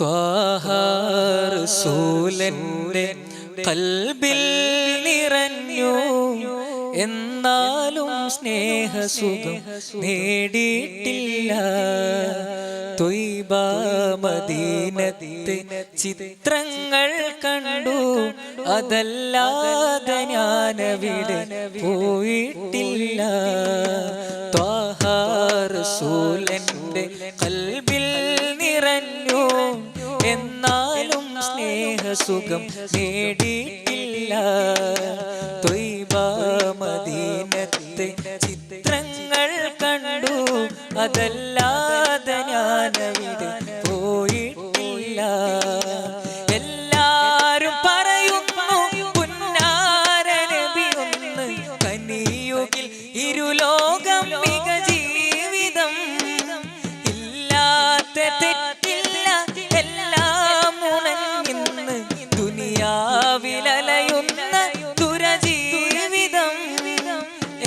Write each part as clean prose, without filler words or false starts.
ത്വാഹ റസൂലന്റെ ഖൽബിൽ നിറഞ്ഞു എന്നാലും സ്നേഹസുഖം നേടിയിട്ടില്ല. ത്വയ്ബ മദീനത്തെ ചിത്രങ്ങൾ കണ്ടു, അതല്ലാതെ ഞാനവിടെ പോയിട്ടില്ല. ത്വാഹ റസൂലന്റെ ഖൽബിൽ നിറഞ്ഞു എന്നാലും സ്നേഹസുഖം നേടിയിട്ടില്ല. ത്വയ്ബ മദീനത്തെ ചിത്രങ്ങൾ കണ്ടു, അതല്ലാതെ ഞാനവിടെ പോയിട്ടില്ല. എല്ലാരും പറയുന്നു പുന്നാര നബി ഒന്ന് കനിയുകിൽ ഇരുലോകം മിക ജീവിതം. ഇല്ലാത്ത തെറ്റില്ല എല്ലാം ഉണങ്ങിന്ന് ദുനിയാവിലലയുന്ന ദുരജീവിതം.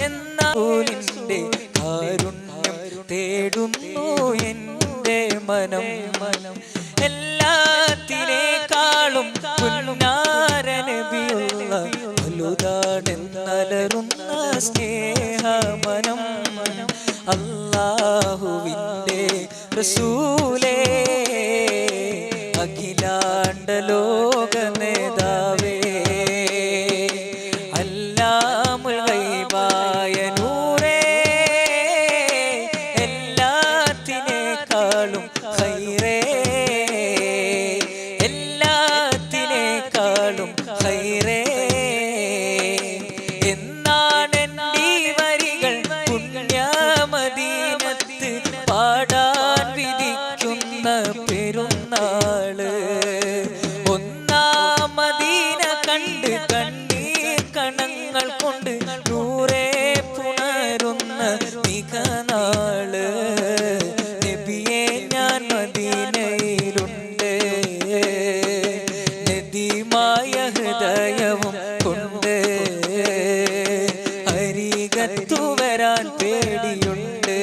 എന്നാലിന്റെ കാരുണ്യം തേടുന്നു എൻ്റെ മനം. എല്ലാത്തിനേക്കാളും പുന്നാര നബിയുള്ള വലുതാണെന്നലറുന്ന സ്നേഹമനം. അല്ലാഹുവിൻ്റെ റസൂലേ, അഖിലാണ്ട ലോക നേതാവേ, അല്ലാമുൽ ഗൈബായ നൂറേ, എല്ലാത്തിനേക്കാളും ഖൈറേ, എല്ലാത്തിനേക്കാളും ഖൈറേ. എന്നാണെൻ്റെ വരികൾ പുണ്യമദീനത്ത് പാടാൻ വിധിക്കുന്ന പെരുന്നാള്. ഒന്നാം മദീന കണ്ട് കണ്ണീർ കണങ്ങൾ കൊണ്ട് നൂറേ പുണരുന്ന മികനാള്. നബിയെ ഞാൻ മദീനയിലുണ്ട്, നദിമായ ഹൃദയവും കൊണ്ട് അരികത്തു വരാൻ പേടിയുണ്ട്.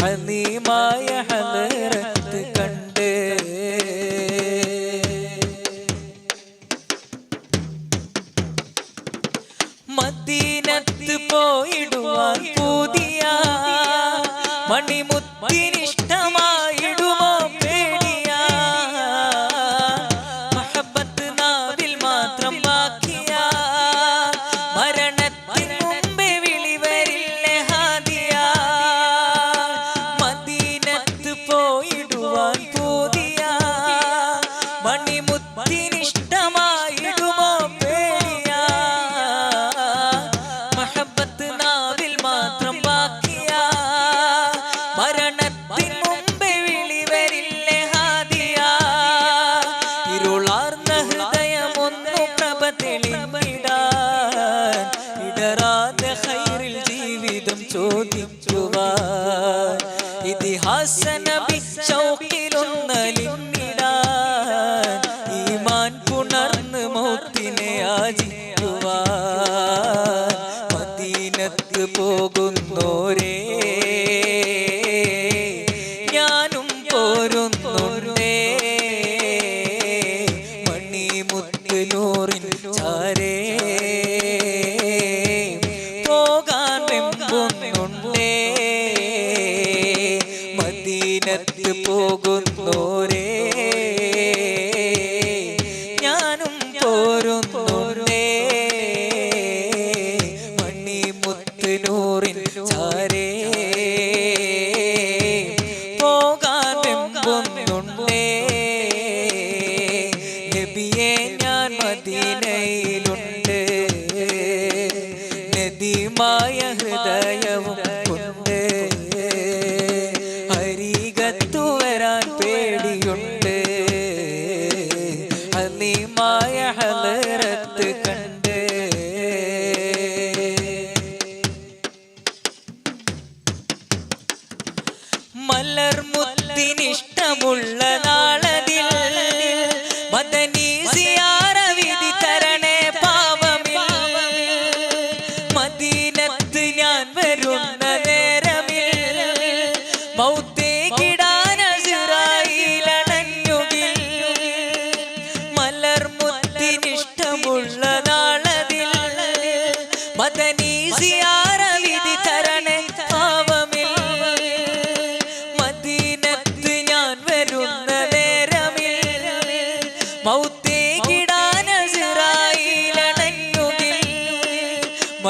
അലീമായ ഹളറത്ത് കണ്ട് മദീനത്ത് പോയിടുവാൻ പുതിയ മണിമുത്തിനിഷ്ടമായിടുമോ പേടിയ. മഹബത്ത് നാവിൽ മാത്രം ബാക്കിയ, മരണത്തിന് മുമ്പേ വിളി വരില്ലേ ഹാദിയ. മദീനത്ത് പോയിടുവാൻ പുതിയ മണിമുത്തിനിഷ്ടമായിടുമോ പേടിയ. മഹബത്ത് നാവിൽ മാത്രം ബാക്കിയ, മരണത്തിന് മുമ്പേ വിളി വരില്ലേ ഹാദിയ. ഇരുളാർന്ന ഹൃദയമൊന്നു പ്രഭ തെളിഞ്ഞിടാൻ, ഇടറാതെ ഖൈറിൽ ജീവിതം ചോദിക്കുവാൻ, ഇതിഹാസ നബി ശൗഖിലൊന്നലിഞ്ഞിടാൻ, ഈമാൻ പുണർന്ന് മൗത്തിനെ യാചിക്കുവാൻ. മദീനത്ത് പോകുന്നോരേ, ഞാനും പോരുന്നുണ്ടേ, മണിമുത്ത് നൂറിൻ ചാരേ പോകാൻ വെമ്പുന്നുണ്ടേ. മദീനത്ത് പോകുന്നോരേ, ഞാനും പോരുന്നുണ്ടേ, മണിമുത്ത് നൂറിൻ ചാരേ പോകാൻ വെമ്പുന്നുണ്ടേ. നബിയെ ഞാൻ മദീനയിലുണ്ട്, നദിമായ ഹൃദയവും കൊണ്ട് അരികത്തു വരാൻ പേടിയുണ്ട്. അലീമായ ഹളറത്ത് കണ്ട് മലർമുത്തിനിഷ്ടമുള്ള നാളതിൽ മദനി സിയാറ വിധി തരണേ പാവമിൽ. മദീനത്ത് ഞാൻ വരുന്ന നേരമിൽ മൗത്തേ കിടാൻ അസ്റായീൽ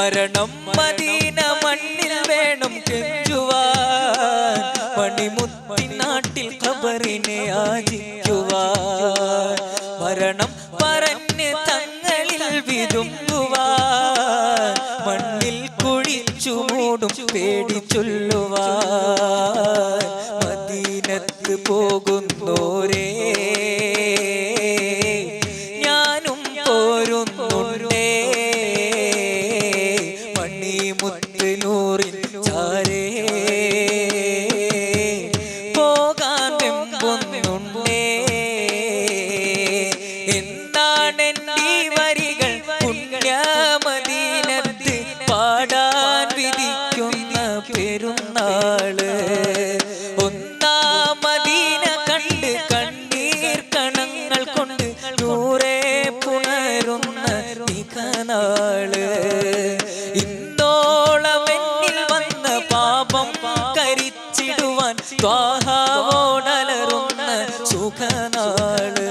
മരണം മദീന മണ്ണിൽ വേണം കെഞ്ചുവാൻ, മണിമുത്തിൻ നാട്ടിൽ ഖബറിനെ യാചിക്കുവാൻ, മരണം പറഞ്ഞ് തങ്ങളിൽ വിതുമ്പുവാൻ, മണ്ണിൽ കുഴിച്ചു മൂടും പേടി ചൊല്ലുവാൻ. മദീനത്ത് പോകുന്നോരേ ഞാനും പോരുന്നുണ്ടേ, മണിമുത്ത് നൂറിൻ ചാരേ പോകാൻ വെമ്പുന്നുണ്ടേ. എന്താണെന്നീ വരികൾ പുണ്യമദീനത്ത് പാടാൻ വിധിക്കുന്ന പെരുന്നാള്. ഒന്നാം മദീന കണ്ട് കണ്ണീർ കണങ്ങൾ കൊണ്ട് നൂറേ പുണരുന്ന നിഖനാള്. ഇന്നോളമെന്നിൽ വന്ന പാപം കരിച്ചിടുവാൻ ത്വാഹാവോടലറുന്ന സുഖനാള്.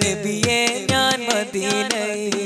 നബിയെ ഞാൻ മദീനയിൽ